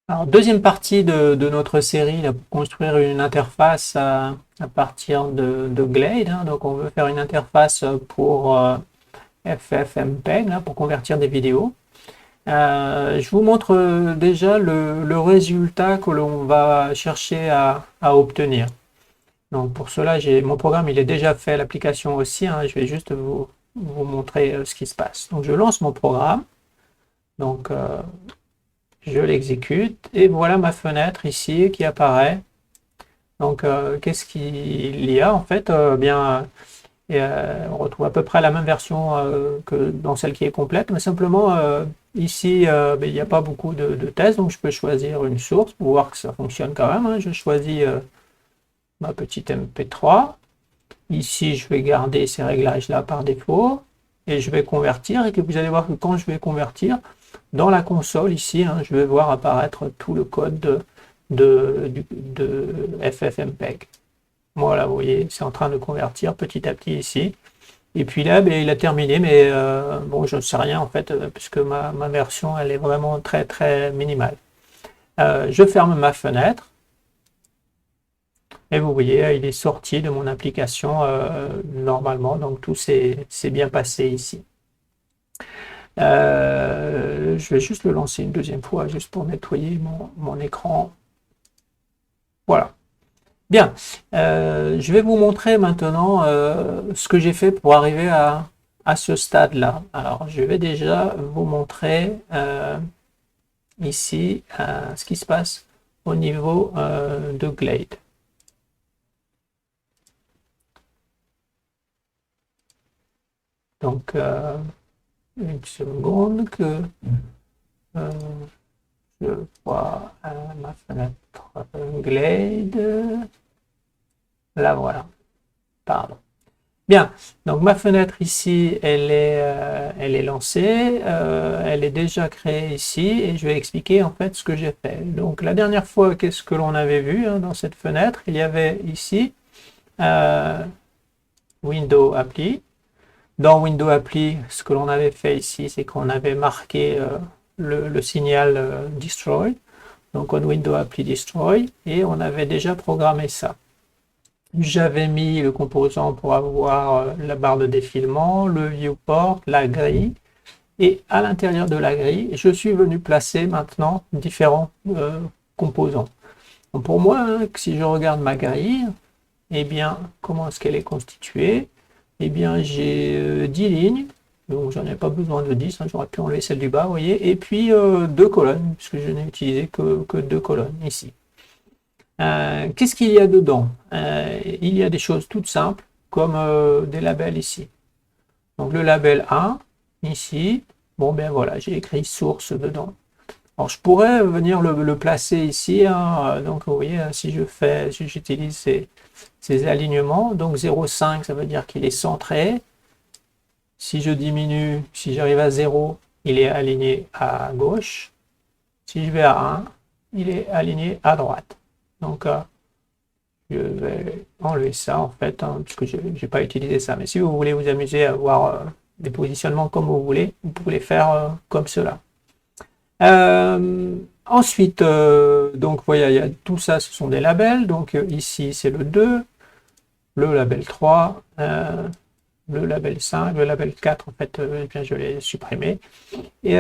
Alors, deuxième partie de notre série là, pour construire une interface à partir de Glade, hein. Donc, on veut faire une interface pour FFmpeg là, pour convertir des vidéos. Je vous montre déjà le résultat que l'on va chercher à obtenir. Donc, pour cela, mon programme il est déjà fait, l'application aussi, hein. Je vais juste vous montrer ce qui se passe. Donc, je lance mon programme. Donc, je l'exécute et voilà ma fenêtre ici qui apparaît. Donc, qu'est-ce qu'il y a en fait? On retrouve à peu près la même version que dans celle qui est complète, mais simplement ici, il n'y a pas beaucoup de tests, donc je peux choisir une source pour voir que ça fonctionne quand même, hein. Je choisis ma petite MP3. Ici, je vais garder ces réglages-là par défaut et je vais convertir. Et que vous allez voir que quand je vais convertir, dans la console ici, hein, je vais voir apparaître tout le code de FFmpeg. Voilà, vous voyez, c'est en train de convertir petit à petit ici. Et puis là, il a terminé, mais bon, je ne sais rien en fait, puisque ma version, elle est vraiment très très minimale. Je ferme ma fenêtre. Et vous voyez, il est sorti de mon application normalement, donc tout s'est bien passé ici. Je vais juste le lancer une deuxième fois, juste pour nettoyer mon écran. Voilà. Bien, je vais vous montrer maintenant ce que j'ai fait pour arriver à ce stade-là. Alors, je vais déjà vous montrer ici ce qui se passe au niveau de Glade. Donc, une seconde que euh, je vois ma fenêtre Glade. Là, voilà. Pardon. Bien, donc ma fenêtre ici, elle est lancée, elle est déjà créée ici et je vais expliquer en fait ce que j'ai fait. Donc la dernière fois, qu'est-ce que l'on avait vu hein, dans cette fenêtre? Il y avait ici euh, Windows Appli. Dans Windows Appli, ce que l'on avait fait ici, c'est qu'on avait marqué le signal destroy, donc on Windows Appli destroy, et on avait déjà programmé ça. J'avais mis le composant pour avoir la barre de défilement, le viewport, la grille, et à l'intérieur de la grille, je suis venu placer maintenant différents composants. Donc pour moi, hein, si je regarde ma grille, eh bien, comment est-ce qu'elle est constituée? Eh bien, j'ai 10 lignes, donc j'en ai pas besoin de 10, hein, j'aurais pu enlever celle du bas, vous voyez, et puis 2 colonnes, puisque je n'ai utilisé que 2 colonnes ici. Qu'est-ce qu'il y a dedans? Il y a des choses toutes simples, comme des labels ici. Donc le label 1, ici, bon ben voilà, j'ai écrit source dedans. Alors je pourrais venir le placer ici, hein, donc vous voyez, si j'utilise ces alignements, donc 0,5, ça veut dire qu'il est centré. Si je diminue, si j'arrive à 0, il est aligné à gauche. Si je vais à 1, il est aligné à droite. Donc je vais enlever ça en fait, hein, puisque je n'ai pas utilisé ça. Mais si vous voulez vous amuser à voir des positionnements comme vous voulez, vous pouvez les faire comme cela. Ensuite, donc voyez, il y a, tout ça, ce sont des labels. Donc ici, c'est le 2, le label 3, le label 5, le label 4, en fait, eh bien, je l'ai supprimé. Et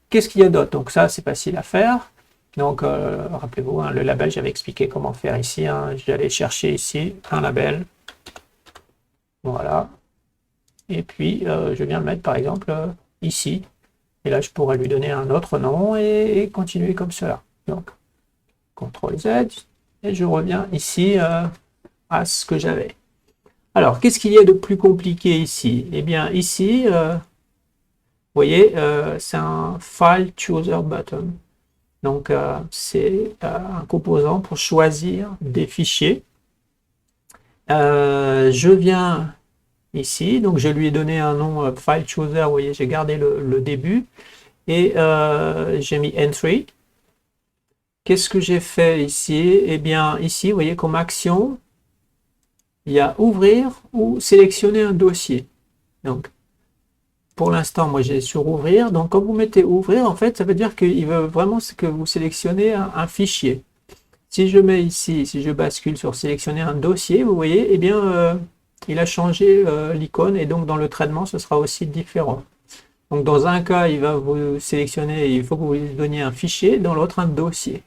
qu'est-ce qu'il y a d'autre? Donc ça, c'est facile à faire. Donc, rappelez-vous, hein, le label, j'avais expliqué comment faire ici, hein. J'allais chercher ici un label. Voilà. Et puis, je viens le mettre, par exemple, ici. Et là, je pourrais lui donner un autre nom et continuer comme cela. Donc, CTRL Z. Et je reviens ici à ce que j'avais. Alors, qu'est-ce qu'il y a de plus compliqué ici? Eh bien, ici, vous voyez, c'est un File Chooser Button. Donc, c'est un composant pour choisir des fichiers. Je viens ici, donc je lui ai donné un nom File Chooser, vous voyez, j'ai gardé le début, et j'ai mis Entry. Qu'est-ce que j'ai fait ici? Eh bien, ici, vous voyez, comme action, il y a Ouvrir ou sélectionner un dossier. Donc, pour l'instant, moi j'ai sur ouvrir. Donc quand vous mettez ouvrir, en fait, ça veut dire qu'il veut vraiment que vous sélectionnez un fichier. Si je mets ici, si je bascule sur sélectionner un dossier, vous voyez, eh bien, il a changé l'icône et donc dans le traitement, ce sera aussi différent. Donc dans un cas, il va vous sélectionner, il faut que vous lui donniez un fichier, dans l'autre un dossier.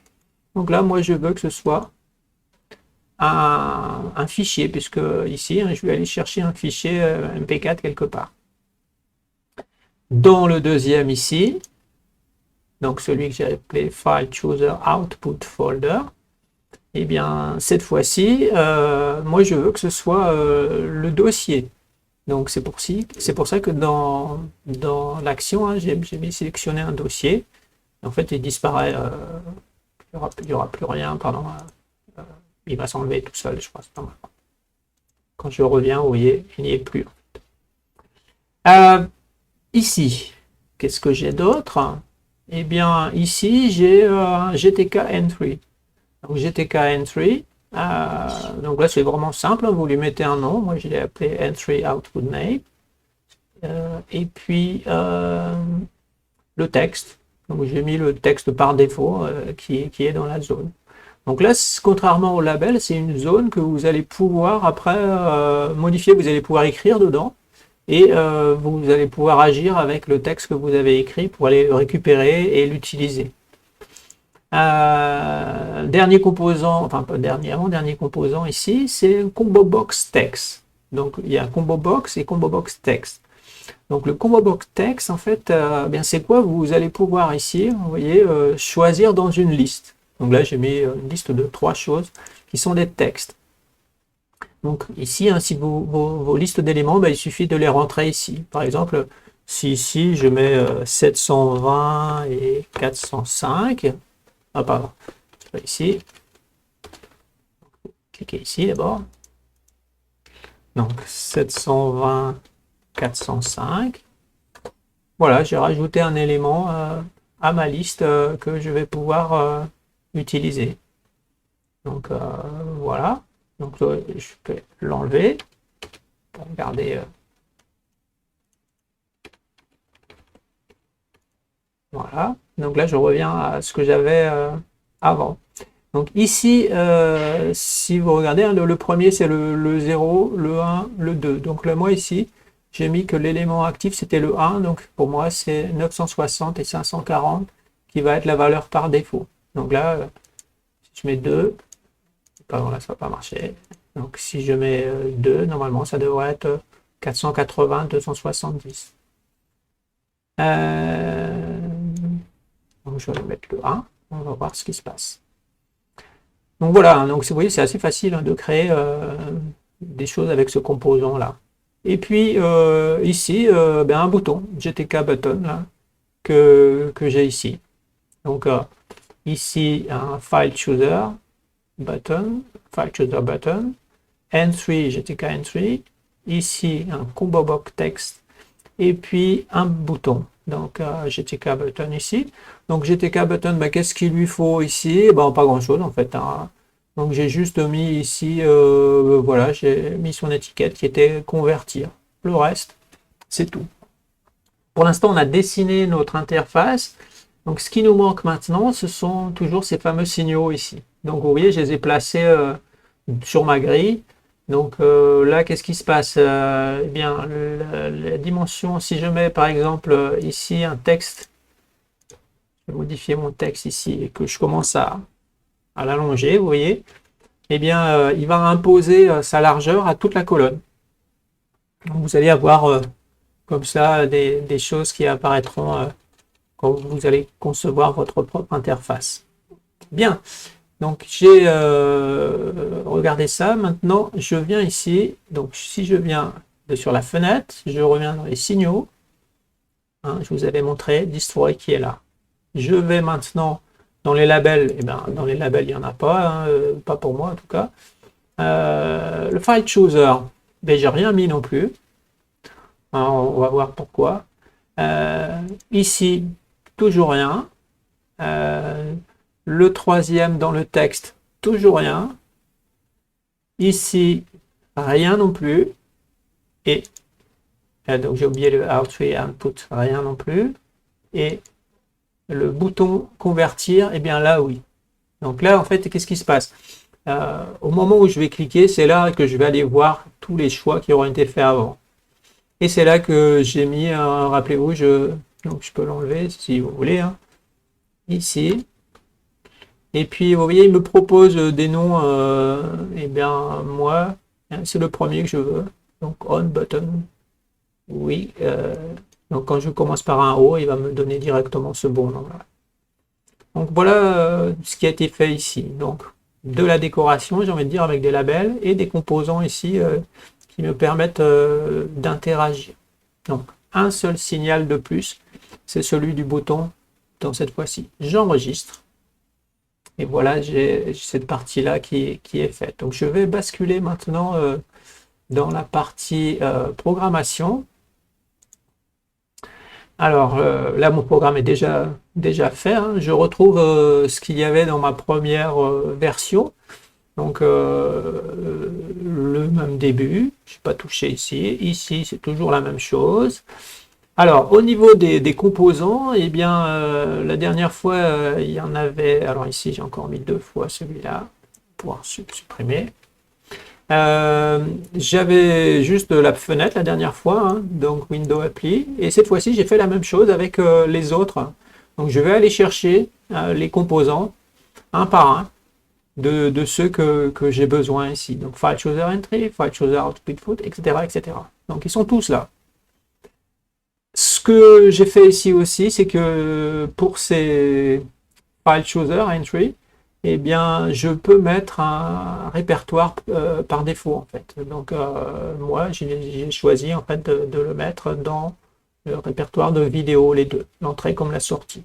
Donc là, moi je veux que ce soit un fichier, puisque ici, je vais aller chercher un fichier MP4 quelque part. Dans le deuxième ici, donc celui que j'ai appelé File Chooser Output Folder, et bien cette fois-ci, moi je veux que ce soit le dossier. Donc c'est pour ça que dans l'action, hein, j'ai mis sélectionner un dossier. En fait, il disparaît, il n'y aura plus rien pendant. Il va s'enlever tout seul, je pense. Quand je reviens, vous voyez, il n'y est plus. Ici, qu'est-ce que j'ai d'autre? Eh bien, ici, j'ai GTK Entry. Donc, GTK Entry. Donc là, c'est vraiment simple. Vous lui mettez un nom. Moi, je l'ai appelé Entry Output Name. Et puis, le texte. Donc, j'ai mis le texte par défaut qui est dans la zone. Donc là, contrairement au label, c'est une zone que vous allez pouvoir après modifier. Vous allez pouvoir écrire dedans et vous allez pouvoir agir avec le texte que vous avez écrit pour aller le récupérer et l'utiliser. Dernier composant, enfin pas dernier, avant-dernier composant ici, c'est combo box text. Donc il y a combo box et combo box text. Donc le combo box text, en fait, bien c'est quoi? Vous allez pouvoir ici, vous voyez, choisir dans une liste. Donc là, j'ai mis une liste de 3 choses qui sont des textes. Donc ici, hein, si vos listes d'éléments, ben, il suffit de les rentrer ici. Par exemple, si ici, je mets 720 et 405, ah pardon, ici, cliquez ici d'abord. Donc 720, 405. Voilà, j'ai rajouté un élément à ma liste que je vais pouvoir utiliser. Donc voilà. Donc je peux l'enlever pour garder. Voilà. Donc là, je reviens à ce que j'avais avant. Donc ici, si vous regardez, hein, le premier c'est le 0, le 1, le 2. Donc là, moi ici, j'ai mis que l'élément actif c'était le 1. Donc pour moi, c'est 960 et 540 qui va être la valeur par défaut. Donc là, si je mets 2, pardon, là ça va pas marcher. Donc si je mets 2, normalement ça devrait être 480, 270. Donc je vais mettre le 1, on va voir ce qui se passe. Donc voilà, hein, donc vous voyez c'est assez facile hein, de créer des choses avec ce composant là. Et puis ici, ben, un bouton, GTK Button, là, que j'ai ici. Donc ici, un File Chooser Button, Entry, GTK Entry, ici un Combo Box Text, et puis un bouton. Donc GTK Button ici. Donc GTK Button, ben, qu'est-ce qu'il lui faut ici? Ben, pas grand-chose en fait. Hein. Donc j'ai juste mis ici, voilà, j'ai mis son étiquette qui était convertir. Le reste, c'est tout. Pour l'instant, on a dessiné notre interface. Donc ce qui nous manque maintenant, ce sont toujours ces fameux signaux ici. Donc vous voyez, je les ai placés sur ma grille. Donc là, qu'est-ce qui se passe? Eh bien, la dimension, si je mets par exemple ici un texte, je vais modifier mon texte ici et que je commence à l'allonger, vous voyez, eh bien, il va imposer sa largeur à toute la colonne. Donc, vous allez avoir comme ça des choses qui apparaîtront quand vous allez concevoir votre propre interface. Bien, donc j'ai regardé ça. Maintenant, je viens ici. Donc, si je viens sur la fenêtre, je reviens dans les signaux. Hein, je vous avais montré Destroy qui est là. Je vais maintenant dans les labels. Eh bien, dans les labels, il n'y en a pas, hein, pas pour moi en tout cas. Le File Chooser, ben, j'ai rien mis non plus. Alors, on va voir pourquoi. Ici, toujours rien. Le troisième dans le texte, toujours rien. Ici, rien non plus. Et Donc j'ai oublié le Output, Input, rien non plus. Et le bouton convertir, et bien là oui. Donc là en fait, qu'est-ce qui se passe? Au moment où je vais cliquer, c'est là que je vais aller voir tous les choix qui auront été faits avant. Et c'est là que j'ai mis, rappelez-vous, donc je peux l'enlever si vous voulez, hein, ici. Et puis vous voyez, il me propose des noms, et bien moi, c'est le premier que je veux. Donc on button, oui. Donc quand je commence par un O, il va me donner directement ce bon nom-là. Donc voilà ce qui a été fait ici. Donc de la décoration, j'ai envie de dire, avec des labels et des composants ici qui me permettent d'interagir. Donc un seul signal de plus, c'est celui du bouton dans cette fois-ci. J'enregistre. Et voilà, j'ai cette partie-là qui est faite. Donc je vais basculer maintenant dans la partie programmation. Alors là, mon programme est déjà fait, hein. Je retrouve ce qu'il y avait dans ma première version. Donc le même début, je n'ai pas touché ici. Ici, c'est toujours la même chose. Alors, au niveau des composants, eh bien, la dernière fois, il y en avait... Alors ici, j'ai encore mis 2 fois celui-là pour pouvoir supprimer. J'avais juste la fenêtre la dernière fois, hein, donc Windows Appli, et cette fois-ci j'ai fait la même chose avec les autres. Donc je vais aller chercher les composants un par un de ceux que j'ai besoin ici. Donc File Chooser Entry, File Chooser Output Foot, etc., etc. Donc ils sont tous là. Ce que j'ai fait ici aussi, c'est que pour ces File Chooser Entry, eh bien, je peux mettre un répertoire par défaut, en fait. Donc, moi, j'ai choisi, en fait, de le mettre dans le répertoire de vidéo, les deux, l'entrée comme la sortie.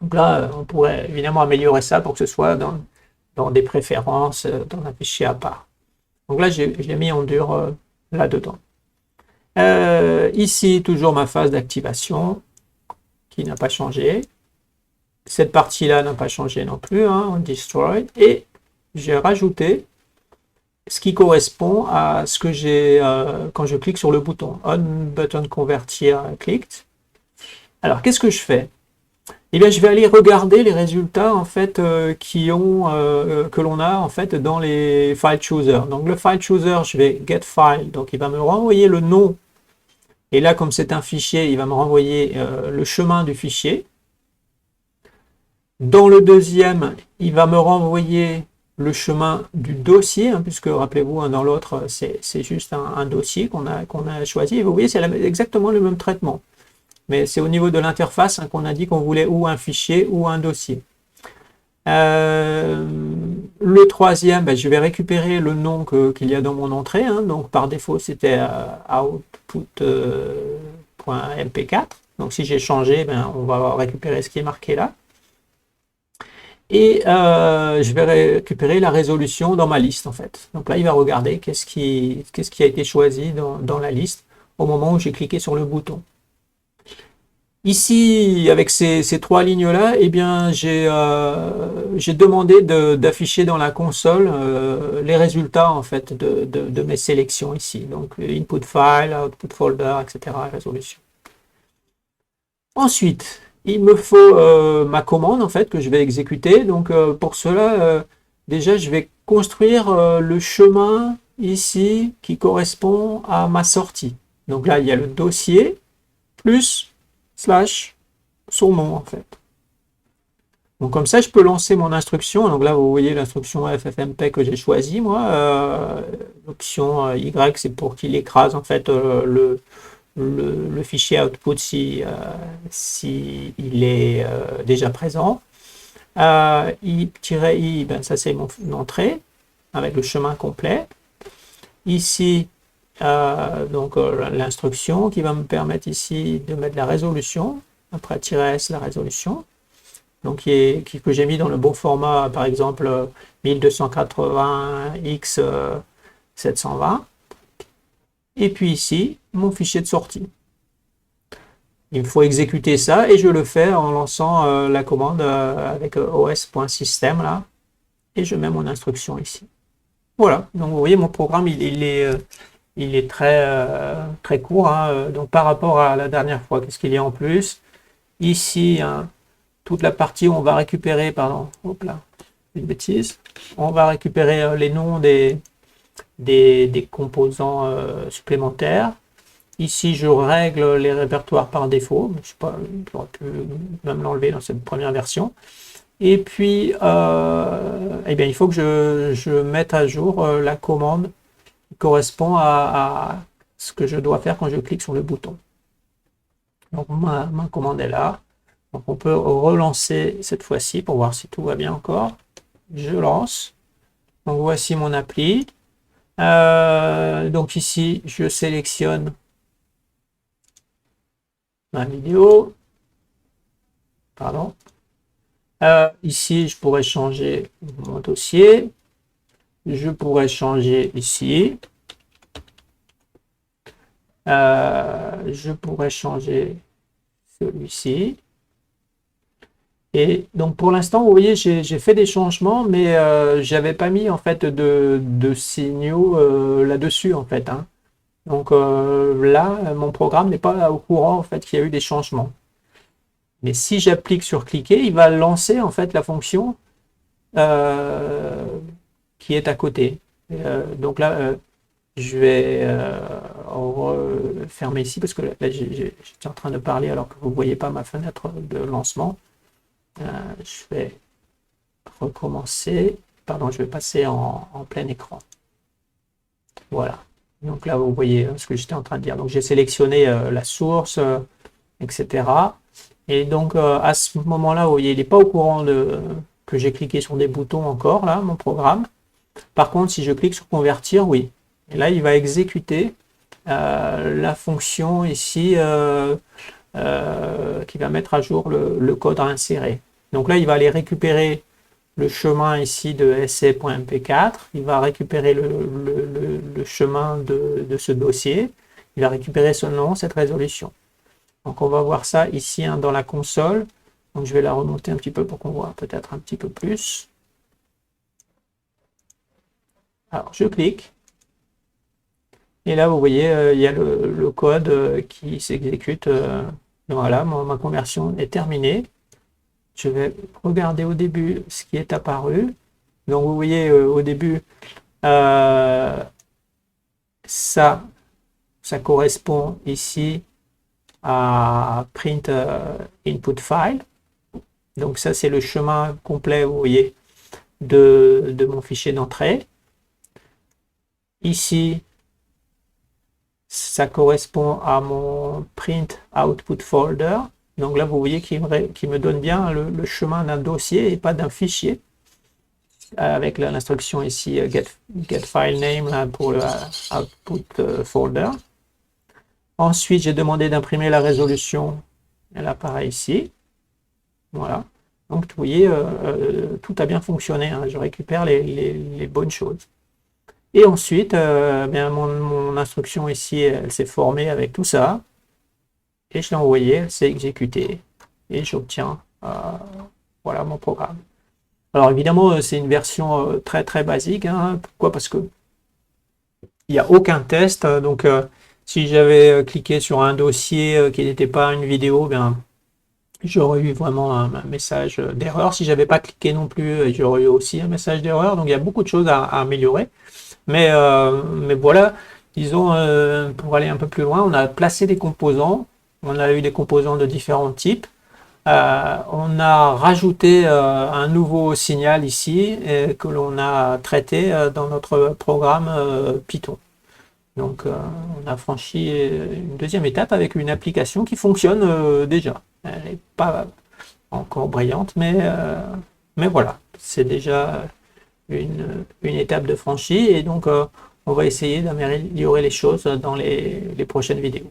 Donc là, on pourrait évidemment améliorer ça pour que ce soit dans des préférences, dans un fichier à part. Donc là, je l'ai mis en dur là-dedans. Ici, toujours ma phase d'activation qui n'a pas changé. Cette partie-là n'a pas changé non plus, hein, on destroy, et j'ai rajouté ce qui correspond à ce que j'ai quand je clique sur le bouton on button convertir clicked. Alors qu'est-ce que je fais? Eh bien je vais aller regarder les résultats en fait que l'on a en fait dans les file chooser. Donc le file chooser, je vais get file, donc il va me renvoyer le nom, et là comme c'est un fichier, il va me renvoyer le chemin du fichier. Dans le deuxième, il va me renvoyer le chemin du dossier, hein, puisque rappelez-vous, hein, dans l'autre, c'est juste un dossier qu'on a choisi. Et vous voyez, c'est exactement le même traitement. Mais c'est au niveau de l'interface hein, qu'on a dit qu'on voulait ou un fichier ou un dossier. Le troisième, ben, je vais récupérer le nom qu'il y a dans mon entrée. Hein, donc par défaut, c'était output.mp4. Donc si j'ai changé, ben, on va récupérer ce qui est marqué là. Et je vais récupérer la résolution dans ma liste en fait. Donc là, il va regarder qu'est-ce qui a été choisi dans la liste au moment où j'ai cliqué sur le bouton. Ici, avec ces trois lignes-là, eh bien, j'ai demandé d'afficher dans la console les résultats en fait de mes sélections ici. Donc input file, output folder, etc. Résolution. Ensuite, il me faut ma commande en fait que je vais exécuter. Donc pour cela, déjà je vais construire le chemin ici qui correspond à ma sortie. Donc là il y a le dossier plus slash son nom en fait. Donc comme ça je peux lancer mon instruction. Donc là vous voyez l'instruction FFmpeg que j'ai choisi moi. L'option Y c'est pour qu'il écrase en fait le fichier output si il est déjà présent. I-I, ben ça c'est mon entrée avec le chemin complet. Ici, donc l'instruction qui va me permettre ici de mettre la résolution. Après -S, la résolution. Donc que j'ai mis dans le bon format, par exemple 1280x 720. Et puis ici, mon fichier de sortie. Il faut exécuter ça et je le fais en lançant la commande avec os.system là. Et je mets mon instruction ici. Voilà, donc vous voyez mon programme il est il est très court, hein. Donc par rapport à la dernière fois, qu'est-ce qu'il y a en plus? Ici, hein, toute la partie où on va récupérer, pardon, hop là, une bêtise, on va récupérer les noms des composants supplémentaires. Ici, je règle les répertoires par défaut. Je sais pas, j'aurais pu même l'enlever dans cette première version. Et puis, eh bien, il faut que je mette à jour la commande qui correspond à ce que je dois faire quand je clique sur le bouton. Donc, ma commande est là. Donc, on peut relancer cette fois-ci pour voir si tout va bien encore. Je lance. Donc, voici mon appli. Donc, ici, je sélectionne ma vidéo. Pardon. Ici, je pourrais changer mon dossier. Je pourrais changer ici. Je pourrais changer celui-ci. Et donc pour l'instant, vous voyez, j'ai fait des changements, mais j'avais pas mis en fait de signaux là-dessus en fait, hein. Donc là, mon programme n'est pas au courant en fait qu'il y a eu des changements. Mais si j'applique sur cliquer, il va lancer en fait la fonction qui est à côté. Donc là, je vais fermer ici parce que là, j'étais en train de parler alors que vous ne voyez pas ma fenêtre de lancement. Je vais recommencer. Pardon, je vais passer en plein écran. Voilà. Donc là, vous voyez ce que j'étais en train de dire. Donc j'ai sélectionné la source, etc. Et donc à ce moment-là, vous voyez, il n'est pas au courant que j'ai cliqué sur des boutons encore, là, mon programme. Par contre, si je clique sur convertir, oui. Et là, il va exécuter la fonction ici qui va mettre à jour le code à insérer. Donc là, il va aller récupérer le chemin ici de essai.mp4, il va récupérer le chemin de ce dossier, il va récupérer ce nom, cette résolution. Donc on va voir ça ici hein, dans la console. Donc je vais la remonter un petit peu pour qu'on voit peut-être un petit peu plus. Alors je clique. Et là vous voyez, il y a le code qui s'exécute. Voilà, ma conversion est terminée. Je vais regarder au début ce qui est apparu. Donc vous voyez au début, ça correspond ici à print input file. Donc ça c'est le chemin complet, vous voyez, de mon fichier d'entrée. Ici, ça correspond à mon print output folder. Donc là, vous voyez qu'il me donne bien le chemin d'un dossier et pas d'un fichier. Avec l'instruction ici get file name là, pour le output folder. Ensuite, j'ai demandé d'imprimer la résolution. Elle apparaît ici. Voilà. Donc, vous voyez, tout a bien fonctionné, hein. Je récupère les bonnes choses. Et ensuite, bien, mon instruction ici, elle s'est formée avec tout ça. Et je l'ai envoyé, elle s'est exécutée. Et j'obtiens voilà mon programme. Alors évidemment, c'est une version très très basique, hein. Pourquoi? Parce que il n'y a aucun test. Donc si j'avais cliqué sur un dossier qui n'était pas une vidéo, bien j'aurais eu vraiment un message d'erreur. Si j'avais pas cliqué non plus, j'aurais eu aussi un message d'erreur. Donc il y a beaucoup de choses à améliorer. Mais voilà, disons, pour aller un peu plus loin, on a placé des composants. On a eu des composants de différents types. On a rajouté un nouveau signal ici que l'on a traité dans notre programme Python. Donc on a franchi une deuxième étape avec une application qui fonctionne déjà. Elle n'est pas encore brillante, mais voilà, c'est déjà une étape de franchie et donc on va essayer d'améliorer les choses dans les prochaines vidéos.